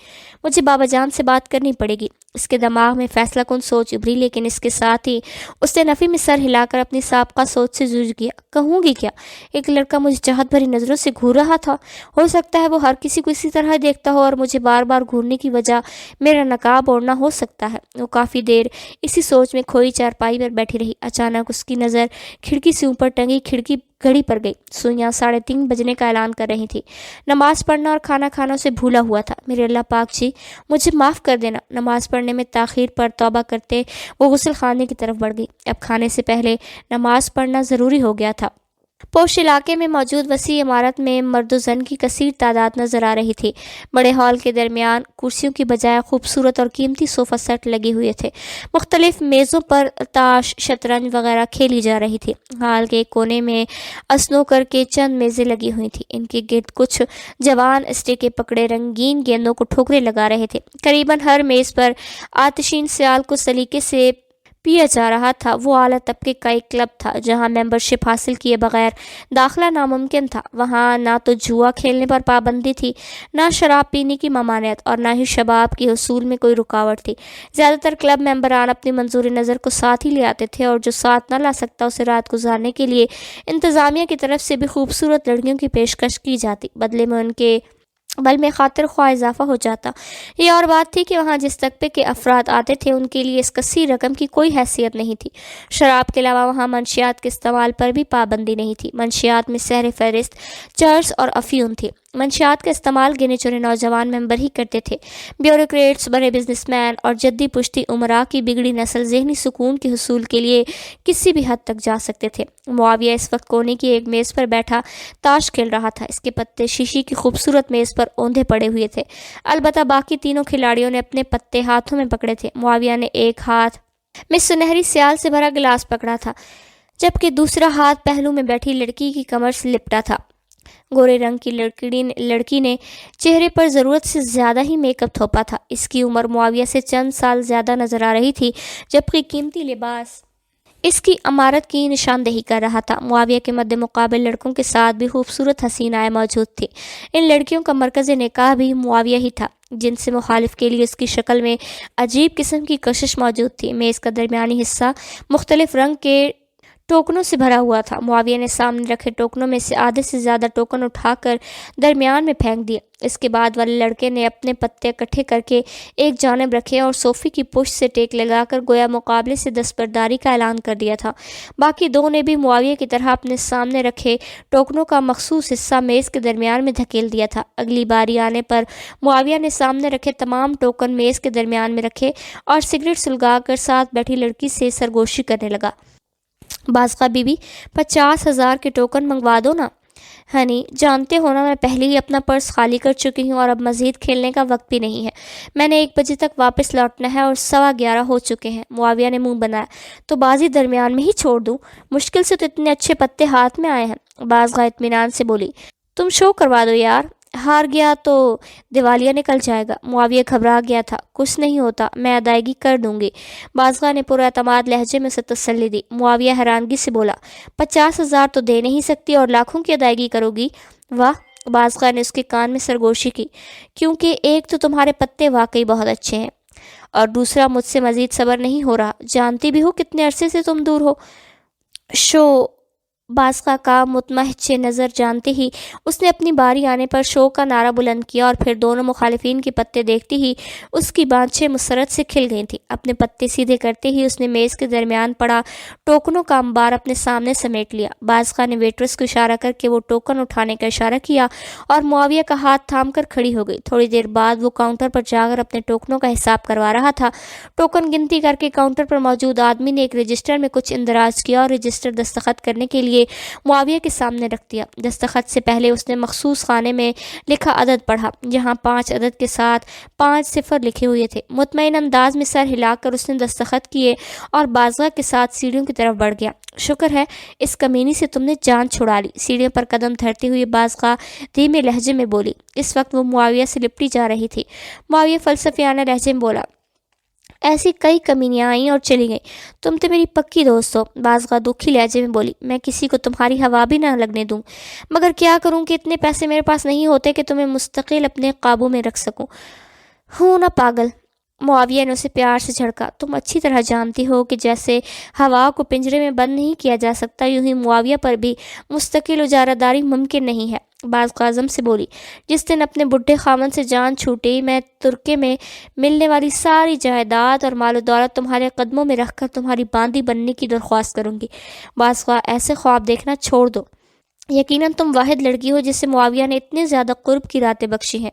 A: مجھے بابا جان سے بات کرنی پڑے گی۔ اس کے دماغ میں فیصلہ کن سوچ ابھری، لیکن اس کے ساتھ ہی اس نے نفی میں سر ہلا کر اپنی سابقہ سوچ سے جوجھ کیا۔ کہوں گی کیا؟ ایک لڑکا مجھے چاہت بھری نظروں سے گھور رہا تھا۔ ہو سکتا ہے وہ ہر کسی کو اسی طرح دیکھتا ہو اور مجھے بار بار گھورنے کی وجہ میرا نقاب اوڑھنا ہو سکتا ہے۔ وہ کافی دیر اسی سوچ میں کھوئی چارپائی پر بیٹھی رہی۔ اچانک اس کی نظر کھڑکی سے اوپر ٹنگی کھڑکی گھڑی پر گئی۔ سوئیاں 3:30 بجنے کا اعلان کر رہی تھی۔ نماز پڑھنا اور کھانا کھانا اسے بھولا ہوا تھا۔ میرے اللہ پاک جی مجھے معاف کر دینا۔ نماز پڑھنے میں تاخیر پر توبہ کرتے وہ غسل خانے کی طرف بڑھ گئی۔ اب کھانے سے پہلے نماز پڑھنا ضروری ہو گیا تھا۔ پوش علاقے میں موجود وسیع عمارت میں مرد و زن کی کثیر تعداد نظر آ رہی تھی۔ بڑے ہال کے درمیان کرسیوں کی بجائے خوبصورت اور قیمتی صوفہ سیٹ لگے ہوئے تھے۔ مختلف میزوں پر تاش، شطرنج وغیرہ کھیلی جا رہی تھی۔ ہال کے ایک کونے میں اسنوکر کے چند میزیں لگی ہوئی تھیں۔ ان کے گرد کچھ جوان اسٹیکیں پکڑے رنگین گیندوں کو ٹھوکرے لگا رہے تھے۔ قریباً ہر میز پر آتشین سیال کو سلیقے سے پیا جا رہا تھا۔ وہ اعلیٰ طبقے کا ایک کلب تھا جہاں ممبرشپ حاصل کیے بغیر داخلہ ناممکن تھا۔ وہاں نہ تو جوا کھیلنے پر پابندی تھی، نہ شراب پینے کی ممانعت، اور نہ ہی شباب کے حصول میں کوئی رکاوٹ تھی۔ زیادہ تر کلب ممبران اپنی منظور نظر کو ساتھ ہی لے آتے تھے، اور جو ساتھ نہ لا سکتا اسے رات گزارنے کے لیے انتظامیہ کی طرف سے بھی خوبصورت لڑکیوں کی پیشکش کی جاتی، بدلے میں ان کے بل میں خاطر خواہ اضافہ ہو جاتا۔ یہ اور بات تھی کہ وہاں جس طبقے کے افراد آتے تھے ان کے لیے اس کثیر رقم کی کوئی حیثیت نہیں تھی۔ شراب کے علاوہ وہاں منشیات کے استعمال پر بھی پابندی نہیں تھی۔ منشیات میں سہر فہرست چرس اور افیون تھی۔ منشیات کا استعمال گنے چنے نوجوان ممبر ہی کرتے تھے۔ بیوروکریٹس، بڑے بزنس مین اور جدی پشتی امراء کی بگڑی نسل ذہنی سکون کے حصول کے لیے کسی بھی حد تک جا سکتے تھے۔ معاویہ اس وقت کونے کی ایک میز پر بیٹھا تاش کھیل رہا تھا۔ اس کے پتے شیشی کی خوبصورت میز پر اوندھے پڑے ہوئے تھے۔ البتہ باقی تینوں کھلاڑیوں نے اپنے پتے ہاتھوں میں پکڑے تھے۔ معاویہ نے ایک ہاتھ میں سنہری سیال سے بھرا گلاس پکڑا تھا، جبکہ دوسرا ہاتھ پہلو میں بیٹھی لڑکی کی کمر سے لپٹا تھا۔ گورے رنگ کی لڑکی نے چہرے پر ضرورت سے زیادہ ہی میک اپ تھوپا تھا۔ اس کی عمر معاویہ سے چند سال زیادہ نظر آ رہی تھی، جبکہ قیمتی لباس اس کی امارت کی نشاندہی کر رہا تھا۔ معاویہ کے مد مقابل لڑکوں کے ساتھ بھی خوبصورت حسینائیں موجود تھیں۔ ان لڑکیوں کا مرکز نکاح بھی معاویہ ہی تھا، جن سے مخالف کے لیے اس کی شکل میں عجیب قسم کی کشش موجود تھی۔ میز کا درمیانی حصہ مختلف رنگ کے ٹوکنوں سے بھرا ہوا تھا۔ معاویہ نے سامنے رکھے ٹوکنوں میں سے آدھے سے زیادہ ٹوکن اٹھا کر درمیان میں پھینک دیے۔ اس کے بعد والے لڑکے نے اپنے پتے اکٹھے کر کے ایک جانب رکھے اور صوفے کی پشت سے ٹیک لگا کر گویا مقابلے سے دستبرداری کا اعلان کر دیا تھا۔ باقی دو نے بھی معاویہ کی طرح اپنے سامنے رکھے ٹوکنوں کا مخصوص حصہ میز کے درمیان میں دھکیل دیا تھا۔ اگلی باری آنے پر معاویہ نے سامنے رکھے تمام ٹوکن میز کے درمیان میں رکھے اور سگریٹ سلگا کر ساتھ بیٹھی لڑکی سے سرگوشی کرنے لگا۔ بازقہ بی بی، 50,000 کے ٹوکن منگوا دو نا۔ ہنی، جانتے ہو نا میں پہلے ہی اپنا پرس خالی کر چکی ہوں اور اب مزید کھیلنے کا وقت بھی نہیں ہے۔ میں نے 1 بجے تک واپس لوٹنا ہے اور 11:15 ہو چکے ہیں۔ معاویہ نے منہ بنایا، تو بازی درمیان میں ہی چھوڑ دوں؟ مشکل سے تو اتنے اچھے پتے ہاتھ میں آئے ہیں۔ بازقہ اطمینان سے بولی، تم شو کروا دو یار، ہار گیا تو دیوالیہ نکل جائے گا۔ معاویہ گھبرا گیا تھا۔ کچھ نہیں ہوتا، میں ادائیگی کر دوں گی، بازقہ نے پر اعتماد لہجے میں اسے تسلی دی۔ معاویہ حیرانگی سے بولا، 50,000 تو دے نہیں سکتی اور لاکھوں کی ادائیگی کرو گی؟ واہ، بازقہ نے اس کے کان میں سرگوشی کی، کیونکہ ایک تو تمہارے پتے واقعی بہت اچھے ہیں، اور دوسرا مجھ سے مزید صبر نہیں ہو رہا۔ جانتی بھی ہو کتنے عرصے سے تم دور ہو۔ شو، بازقہ کا متمہچ نظر جانتے ہی اس نے اپنی باری آنے پر شو کا نعرہ بلند کیا، اور پھر دونوں مخالفین کے پتے دیکھتی ہی اس کی بانچھیں مسرت سے کھل گئی تھیں۔ اپنے پتے سیدھے کرتے ہی اس نے میز کے درمیان پڑا ٹوکنوں کا انبار اپنے سامنے سمیٹ لیا۔ بازقہ نے ویٹرس کو اشارہ کر کے وہ ٹوکن اٹھانے کا اشارہ کیا اور معاویہ کا ہاتھ تھام کر کھڑی ہو گئی۔ تھوڑی دیر بعد وہ کاؤنٹر پر جا کر اپنے ٹوکنوں کا حساب کروا رہا تھا۔ ٹوکن گنتی کر کے کاؤنٹر پر موجود آدمی نے ایک رجسٹر میں کچھ اندراج کیا اور رجسٹر دستخط کرنے کے لیے معاویہ کے سامنے رکھ دیا۔ دستخط سے پہلے اس نے مخصوص خانے میں لکھا عدد پڑھا، جہاں 5 عدد کے ساتھ 5 صفر لکھے ہوئے تھے۔ مطمئن انداز میں سر ہلا کر اس نے دستخط کیے اور بازقہ کے ساتھ سیڑھیوں کی طرف بڑھ گیا۔ شکر ہے اس کمینی سے تم نے جان چھڑا لی، سیڑھیوں پر قدم دھرتے ہوئے بازقہ دھیمے لہجے میں بولی۔ اس وقت وہ معاویہ سے لپٹی جا رہی تھی۔ معاویہ فلسفیانہ لہجے میں بولا، ایسی کئی کمینیاں آئیں اور چلی گئیں، تم تو میری پکی دوست ہو۔ بازقہ دکھی لہجے میں بولی، میں کسی کو تمہاری ہوا بھی نہ لگنے دوں، مگر کیا کروں کہ اتنے پیسے میرے پاس نہیں ہوتے کہ تمہیں مستقل اپنے قابو میں رکھ سکوں۔ ہوں نا پاگل، معاویہ نے اسے پیار سے جھڑکا، تم اچھی طرح جانتی ہو کہ جیسے ہوا کو پنجرے میں بند نہیں کیا جا سکتا، یوں ہی معاویہ پر بھی مستقل اجارہ داری ممکن نہیں ہے۔ بازقہ عزم سے بولی، جس دن اپنے بڈھے خامن سے جان چھوٹی، میں ترکے میں ملنے والی ساری جائیداد اور مال و دولت تمہارے قدموں میں رکھ کر تمہاری باندی بننے کی درخواست کروں گی۔ بازقہ، ایسے خواب دیکھنا چھوڑ دو، یقیناً تم واحد لڑکی ہو جسے معاویہ نے اتنے زیادہ قرب کی راتیں بخشی ہیں،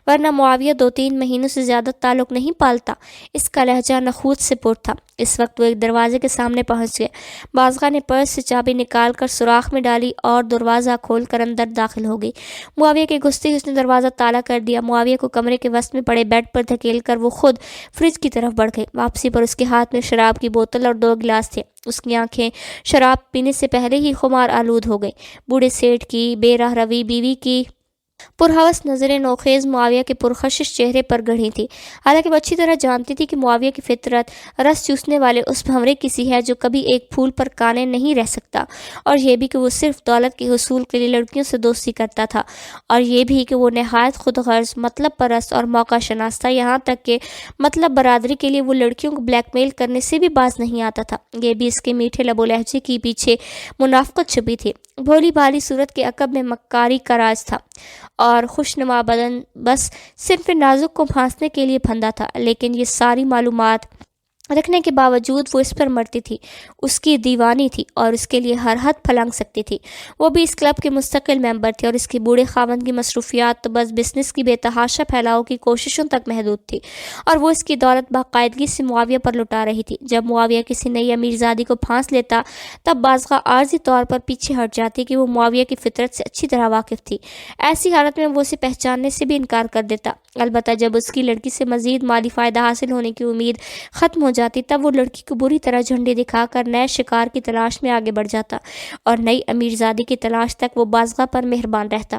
A: ورنہ معاویہ 2-3 مہینوں سے زیادہ تعلق نہیں پالتا۔ اس کا لہجہ نخوت سے پر تھا۔ اس وقت وہ ایک دروازے کے سامنے پہنچ گئے۔ بازغہ نے پرس سے چابی نکال کر سوراخ میں ڈالی اور دروازہ کھول کر اندر داخل ہو گئی۔ معاویہ کے گھستے ہی اس نے دروازہ تالا کر دیا۔ معاویہ کو کمرے کے وسط میں پڑے بیڈ پر دھکیل کر وہ خود فریج کی طرف بڑھ گئی۔ واپسی پر اس کے ہاتھ میں شراب کی بوتل اور 2 گلاس تھے۔ اس کی آنکھیں شراب پینے سے پہلے ہی خمار آلود ہو گئیں۔ بوڑھے سیٹھ کی بے راہ روی، بیوی کی پرہوس نظریں نوخیز معاویہ کے پرخشش چہرے پر گڑھی تھی، حالانکہ وہ اچھی طرح جانتی تھی کہ معاویہ کی فطرت رس چوسنے والے اس بھنورے کی سی ہے جو کبھی ایک پھول پر کانے نہیں رہ سکتا، اور یہ بھی کہ وہ صرف دولت کے حصول کے لیے لڑکیوں سے دوستی کرتا تھا، اور یہ بھی کہ وہ نہایت خود غرض، مطلب پرست اور موقع شناس تھا، یہاں تک کہ مطلب برادری کے لیے وہ لڑکیوں کو بلیک میل کرنے سے بھی باز نہیں آتا تھا۔ یہ بھی اس کے میٹھے لب و لہجے کی پیچھے منافقت چھپی تھی۔ بھولی بھالی صورت کے عقب میں مکاری کا راز تھا، اور خوشنما بدن بس صرف نازک کو پھانسنے کے لیے پھندا تھا، لیکن یہ ساری معلومات رکھنے کے باوجود وہ اس پر مرتی تھی، اس کی دیوانی تھی اور اس کے لیے ہر حد پھلانگ سکتی تھی۔ وہ بھی اس کلب کے مستقل ممبر تھی، اور اس کے بوڑھے خاوند کی مصروفیات تو بس بزنس کی بے تحاشا پھیلاؤ کی کوششوں تک محدود تھی، اور وہ اس کی دولت باقاعدگی سے معاویہ پر لٹا رہی تھی۔ جب معاویہ کسی نئی امیرزادی کو پھانس لیتا تب بازغہ عارضی طور پر پیچھے ہٹ جاتی کہ وہ معاویہ کی فطرت سے اچھی طرح واقف تھی۔ ایسی حالت میں وہ اسے پہچاننے سے بھی انکار کر دیتا، البتہ جب اس کی لڑکی سے مزید مالی فائدہ حاصل ہونے کی امید ختم ہو جاتی تب وہ لڑکی کو بری طرح جھنڈے دکھا کر نئے شکار کی تلاش میں آگے بڑھ جاتا، اور نئی امیرزادی کی تلاش تک وہ بازغہ پر مہربان رہتا۔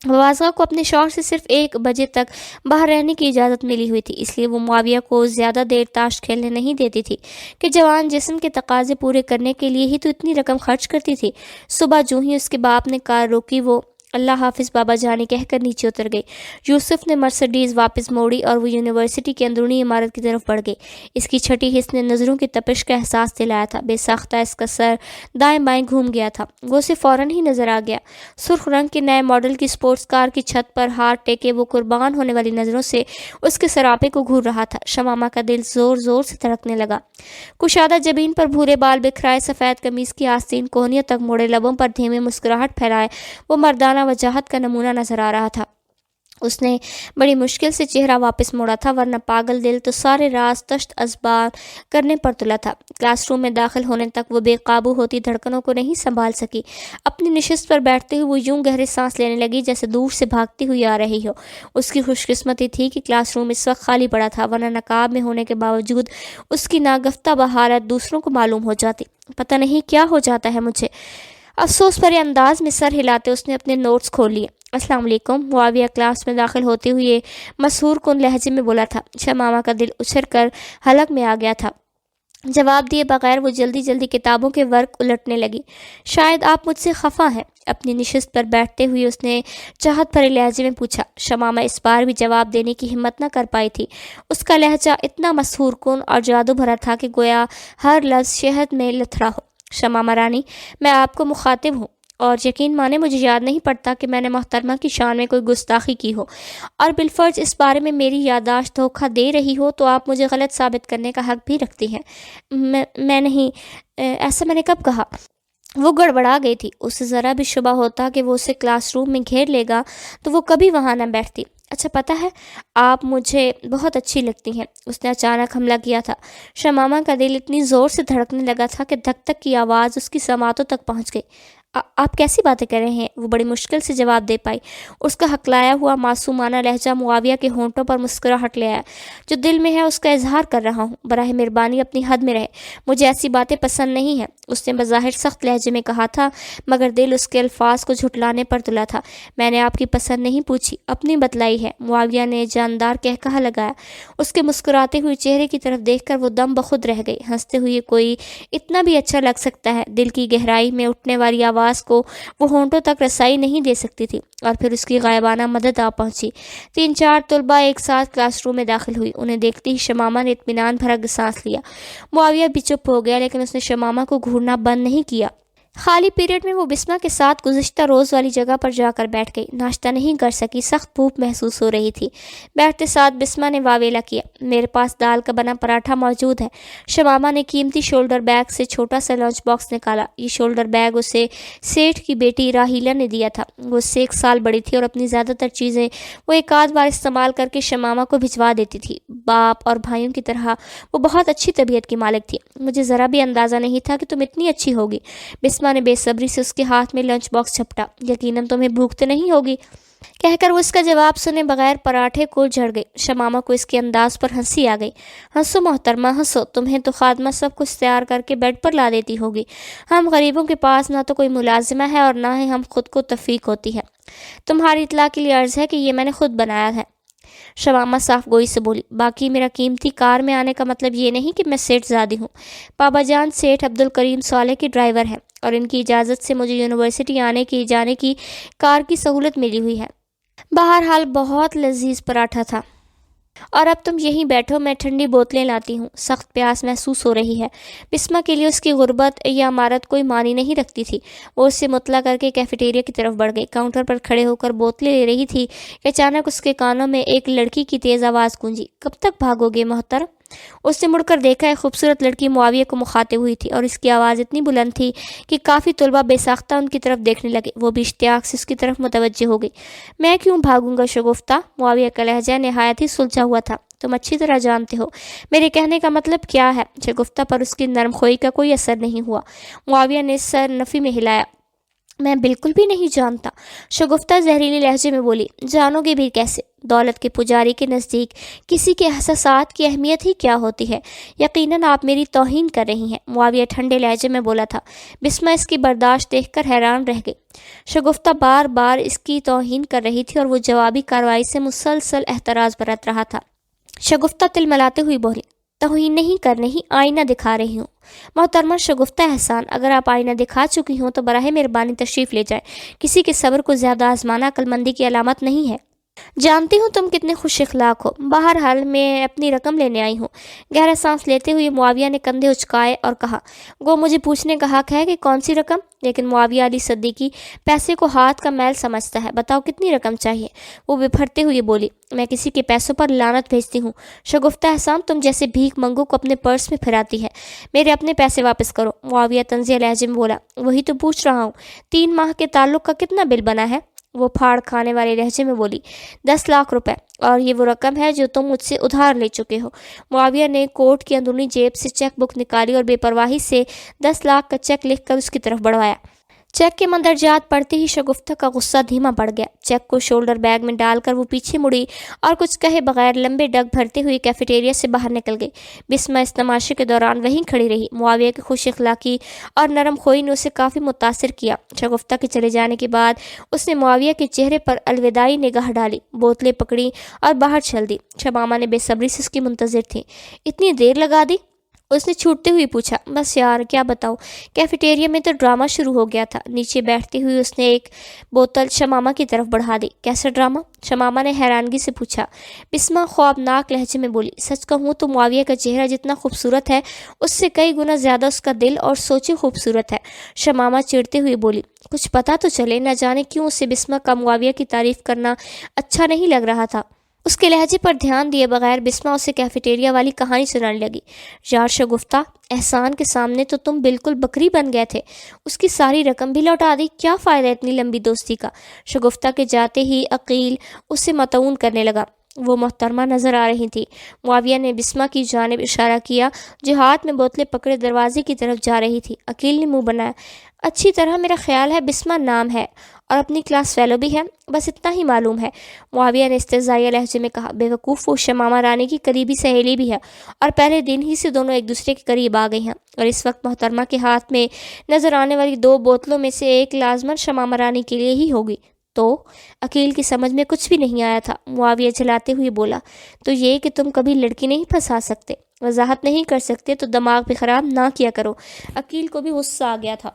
A: بازغہ کو اپنے شوہر سے صرف 1 بجے تک باہر رہنے کی اجازت ملی ہوئی تھی، اس لیے وہ معاویہ کو زیادہ دیر تاش کھیلنے نہیں دیتی تھی کہ جوان جسم کے تقاضے پورے کرنے کے لیے ہی تو اتنی رقم خرچ کرتی تھی۔ صبح جو ہی اس کے باپ نے کار روکی وہ اللہ حافظ بابا جانی کہہ کر نیچے اتر گئی۔ یوسف نے مرسڈیز واپس موڑی اور وہ یونیورسٹی کی اندرونی عمارت کی طرف بڑھ گئی۔ اس کی چھٹی حص نے نظروں کی تپش کا احساس دلایا تھا۔ بے ساختہ اس کا سر دائیں بائیں گھوم گیا تھا۔ وہ اسے فوراً ہی نظر آ گیا۔ سرخ رنگ کے نئے ماڈل کی سپورٹس کار کی چھت پر ہاتھ ٹیکے وہ قربان ہونے والی نظروں سے اس کے سراپے کو گھور رہا تھا۔ شمامہ کا دل زور زور سے دھڑکنے لگا۔ کشادہ جبین پر بھورے بال بکھرائے، سفید قمیص کی آستین کوہنیوں تک موڑے، لبوں پر دھیمی مسکراہٹ پھیلائے وہ مردانہ وجاہت کا نمونہ نظر آ رہا تھا۔ اس نے بڑی مشکل سے چہرہ واپس موڑا تھا، ورنہ پاگل دل تو سارے راز تشت ازبار کرنے پر تلا تھا۔ کلاس روم میں داخل ہونے تک وہ بے قابو ہوتی دھڑکنوں کو نہیں سنبھال سکی۔ اپنی نشست پر بیٹھتے ہوئے وہ یوں گہرے سانس لینے لگی جیسے دور سے بھاگتی ہوئی آ رہی ہو۔ اس کی خوش قسمتی تھی کہ کلاس روم اس وقت خالی پڑا تھا، ورنہ نقاب میں ہونے کے باوجود اس کی ناگفتہ بحالت دوسروں کو معلوم ہو جاتی۔ پتہ نہیں کیا ہو جاتا ہے مجھے، افسوس بھرے انداز میں سر ہلاتے اس نے اپنے نوٹس کھول لیے۔ السلام علیکم، معاویہ کلاس میں داخل ہوتے ہوئے مسحور کن لہجے میں بولا تھا۔ شمامہ کا دل اچھل کر حلق میں آ گیا تھا۔ جواب دیے بغیر وہ جلدی جلدی کتابوں کے ورق الٹنے لگی۔ شاید آپ مجھ سے خفا ہیں، اپنی نشست پر بیٹھتے ہوئے اس نے چاہت بھرے لہجے میں پوچھا۔ شمامہ اس بار بھی جواب دینے کی ہمت نہ کر پائی تھی۔ اس کا لہجہ اتنا مسحور کن اور جادو بھرا تھا کہ گویا ہر لفظ شہد میں لتھڑا ہو۔ شمامہ رانی، میں آپ کو مخاطب ہوں، اور یقین مانے مجھے یاد نہیں پڑتا کہ میں نے محترمہ کی شان میں کوئی گستاخی کی ہو، اور بالفرض اس بارے میں میری یادداشت دھوکہ دے رہی ہو تو آپ مجھے غلط ثابت کرنے کا حق بھی رکھتی ہیں۔ میں نہیں، ایسا میں نے کب کہا؟ وہ گڑبڑا گئی تھی۔ اسے ذرا بھی شبہ ہوتا کہ وہ اسے کلاس روم میں گھیر لے گا تو وہ کبھی وہاں نہ بیٹھتی۔ اچھا پتہ ہے، آپ مجھے بہت اچھی لگتی ہیں، اس نے اچانک حملہ کیا تھا۔ شمامہ کا دل اتنی زور سے دھڑکنے لگا تھا کہ دھک دھک کی آواز اس کی سماعتوں تک پہنچ گئی۔ آپ کیسی باتیں کر رہے ہیں؟ وہ بڑی مشکل سے جواب دے پائی۔ اس کا ہکلایا ہوا معصومانہ لہجہ معاویہ کے ہونٹوں پر مسکراہٹ لے آیا۔ جو دل میں ہے اس کا اظہار کر رہا ہوں، براہ مہربانی اپنی حد میں رہے، مجھے ایسی باتیں پسند نہیں ہیں، اس نے بظاہر سخت لہجے میں کہا تھا، مگر دل اس کے الفاظ کو جھٹلانے پر تلا تھا۔ میں نے آپ کی پسند نہیں پوچھی، اپنی بتلائی ہے، معاویہ نے جاندار قہقہہ لگایا۔ اس کے مسکراتے ہوئے چہرے کی طرف دیکھ کر وہ دم بخود رہ گئی۔ ہنستے ہوئے کوئی اتنا بھی اچھا لگ سکتا ہے؟ دل کی گہرائی میں اٹھنے والی آواز کو وہ ہونٹوں تک رسائی نہیں دے سکتی تھی، اور پھر اس کی غائبانہ مدد آ پہنچی۔ 3-4 طلبہ ایک ساتھ کلاس روم میں داخل ہوئی۔ انہیں دیکھتے ہی شمامہ نے اطمینان بھرا سانس لیا۔ معاویہ بھی چپ ہو گیا، لیکن اس نے شمامہ کو گھورنا بند نہیں کیا۔ خالی پیریڈ میں وہ بسمہ کے ساتھ گزشتہ روز والی جگہ پر جا کر بیٹھ گئی۔ ناشتہ نہیں کر سکی، سخت بھوک محسوس ہو رہی تھی۔ بیٹھتے ساتھ بسمہ نے واویلا کیا، میرے پاس دال کا بنا پراٹھا موجود ہے۔ شمامہ نے قیمتی شولڈر بیگ سے چھوٹا سا لنچ باکس نکالا۔ یہ شولڈر بیگ اسے سیٹھ کی بیٹی راہیلہ نے دیا تھا۔ وہ اس سے 1 سال بڑی تھی اور اپنی زیادہ تر چیزیں وہ ایک آدھ بار استعمال کر کے شمامہ کو بھجوا دیتی تھی۔ باپ اور بھائیوں کی طرح وہ بہت اچھی طبیعت کی مالک تھی۔ مجھے ذرا بھی اندازہ نہیں تھا کہ تم اتنی اچھی ہوگی۔ بسمہ نے بے صبری سے اس کے ہاتھ میں لنچ باکس جھپٹا۔ یقیناً تمہیں بھوک تو نہیں ہوگی، کہہ کر وہ اس کا جواب سنے بغیر پراٹھے کو جھڑ گئی۔ شمامہ کو اس کے انداز پر ہنسی آ گئی۔ ہنسو محترمہ ہنسو، تمہیں تو خادمہ سب کچھ تیار کر کے بیڈ پر لا دیتی ہوگی۔ ہم غریبوں کے پاس نہ تو کوئی ملازمہ ہے اور نہ ہی ہم خود کو تفریق ہوتی ہے۔ تمہاری اطلاع کے لیے عرض ہے کہ یہ میں نے خود بنایا ہے۔ شمامہ صاف گوئی سے بولی، باقی میرا قیمتی کار میں آنے کا مطلب یہ نہیں کہ میں سیٹھ زادی ہوں۔ بابا جان سیٹھ عبدالکریم صالح کے ڈرائیور ہیں اور ان کی اجازت سے مجھے یونیورسٹی آنے کی جانے کی کار کی سہولت ملی ہوئی ہے۔ بہرحال بہت لذیذ پراٹھا تھا، اور اب تم یہیں بیٹھو، میں ٹھنڈی بوتلیں لاتی ہوں۔ سخت پیاس محسوس ہو رہی ہے۔ بسمہ کے لیے اس کی غربت یا عمارت کوئی معنی نہیں رکھتی تھی۔ وہ اس سے مطلع کر کے کیفیٹیریا کی طرف بڑھ گئی۔ کاؤنٹر پر کھڑے ہو کر بوتلیں لے رہی تھی کہ اچانک اس کے کانوں میں ایک لڑکی کی تیز آواز گونجی، کب تک بھاگو گے محترم؟ اس نے مڑ کر دیکھا، ایک خوبصورت لڑکی معاویہ کو مخاطب ہوئی تھی اور اس کی آواز اتنی بلند تھی کہ کافی طلبہ بے ساختہ ان کی طرف دیکھنے لگے۔ وہ بھی اشتیاق سے اس کی طرف متوجہ ہو گئی۔ میں کیوں بھاگوں گا شگفتہ؟ معاویہ کا لہجہ نہایت ہی سلجھا ہوا تھا۔ تم اچھی طرح جانتے ہو میرے کہنے کا مطلب کیا ہے۔ شگفتہ پر اس کی نرم خوئی کا کوئی اثر نہیں ہوا۔ معاویہ نے سر نفی میں ہلایا۔ میں بالکل بھی نہیں جانتا، شگفتہ زہریلی لہجے میں بولی۔ جانو گے بھی کیسے؟ دولت کے پجاری کے نزدیک کسی کے احساسات کی اہمیت ہی کیا ہوتی ہے؟ یقیناً آپ میری توہین کر رہی ہیں، معاویہ ٹھنڈے لہجے میں بولا تھا۔ بسمہ اس کی برداشت دیکھ کر حیران رہ گئی۔ شگفتہ بار بار اس کی توہین کر رہی تھی اور وہ جوابی کارروائی سے مسلسل احتراز برت رہا تھا۔ شگفتہ تلملاتے ہوئی بولی، توہین نہیں کر رہی، آئینہ دکھا رہی ہوں۔ محترمہ شگفتہ احسان، اگر آپ آئینہ دکھا چکی ہوں تو براہ مہربانی تشریف لے جائیں۔ کسی کے صبر کو زیادہ آزمانا عقل مندی کی علامت نہیں ہے۔ جانتی ہوں تم کتنے خوش اخلاق ہو۔ بہرحال میں اپنی رقم لینے آئی ہوں۔ گہرا سانس لیتے ہوئے معاویہ نے کندھے اچکائے اور کہا، گو مجھے پوچھنے کا حق ہے کہ کون سی رقم؟ لیکن معاویہ علی صدیقی پیسے کو ہاتھ کا میل سمجھتا ہے۔ بتاؤ کتنی رقم چاہیے؟ وہ بپھرتے ہوئے بولی، میں کسی کے پیسوں پر لعنت بھیجتی ہوں؟ شگفتہ احسان تم جیسے بھیک منگو کو اپنے پرس میں پھراتی ہے۔ میرے اپنے پیسے واپس کرو۔ معاویہ طنزیہ لہجے میں بولا، وہی تو پوچھ رہا ہوں، 3 ماہ کے تعلق کا کتنا بل بنا ہے؟ وہ پھاڑ کھانے والے لہجے میں بولی، 10 لاکھ روپے، اور یہ وہ رقم ہے جو تم مجھ سے ادھار لے چکے ہو۔ معاویہ نے کوٹ کی اندرونی جیب سے چیک بک نکالی اور بے پرواہی سے 10 لاکھ کا چیک لکھ کر اس کی طرف بڑھوایا۔ چیک کے مندرجات پڑھتے ہی شگفتہ کا غصہ دھیما پڑ گیا۔ چیک کو شولڈر بیگ میں ڈال کر وہ پیچھے مڑی اور کچھ کہے بغیر لمبے ڈگ بھرتے ہوئے کیفیٹیریا سے باہر نکل گئی۔ بسمہ اس تماشے کے دوران وہیں کھڑی رہی۔ معاویہ کی خوش اخلاقی اور نرم خوئی نے اسے کافی متاثر کیا۔ شگفتہ کے چلے جانے کے بعد اس نے معاویہ کے چہرے پر الوداعی نگاہ ڈالی، بوتلیں پکڑی اور باہر چل دی۔ شمامہ نے بے صبری سے اس کی منتظر تھی۔ اتنی دیر لگا دی؟ اس نے چھوٹتے ہوئے پوچھا۔ بس یار کیا بتاؤں، کیفیٹیریا میں تو ڈرامہ شروع ہو گیا تھا۔ نیچے بیٹھتے ہوئے اس نے ایک بوتل شمامہ کی طرف بڑھا دی۔ کیسا ڈرامہ؟ شمامہ نے حیرانگی سے پوچھا۔ بسمہ خوابناک لہجے میں بولی، سچ کہوں تو معاویہ کا چہرہ جتنا خوبصورت ہے اس سے کئی گنا زیادہ اس کا دل اور سوچیں خوبصورت ہے۔ شمامہ چڑھتے ہوئے بولی، کچھ پتہ تو چلے، نہ جانے کیوں اسے بسمہ کا معاویہ کی تعریف کرنا اچھا نہیں لگ رہا تھا۔ اس کے لہجے پر دھیان دیے بغیر بسمہ اسے کیفیٹیریا والی کہانی سنانے لگی۔ یار شگفتہ احسان کے سامنے تو تم بالکل بکری بن گئے تھے، اس کی ساری رقم بھی لوٹا دی، کیا فائدہ اتنی لمبی دوستی کا؟ شگفتہ کے جاتے ہی عقیل اسے مطعون کرنے لگا۔ وہ محترمہ نظر آ رہی تھی۔ معاویہ نے بسمہ کی جانب اشارہ کیا جو ہاتھ میں بوتلیں پکڑے دروازے کی طرف جا رہی تھی۔ عقیل نے منہ بنایا، اچھی طرح میرا خیال ہے بسمہ نام ہے اور اپنی کلاس فیلو بھی ہے، بس اتنا ہی معلوم ہے۔ معاویہ نے استہزائیہ لہجے میں کہا، بیوقوف، وہ شمامہ رانی کی قریبی سہیلی بھی ہے اور پہلے دن ہی سے دونوں ایک دوسرے کے قریب آ گئی ہیں، اور اس وقت محترمہ کے ہاتھ میں نظر آنے والی 2 بوتلوں میں سے ایک لازماً شمامہ رانی کے لیے ہی ہوگی۔ تو عقیل کی سمجھ میں کچھ بھی نہیں آیا تھا۔ معاویہ جلاتے ہوئے بولا، تو یہ کہ تم کبھی لڑکی نہیں پھنسا سکتے، وضاحت نہیں کر سکتے تو دماغ بھی خراب نہ کیا کرو۔ عقیل کو بھی غصہ آ گیا تھا۔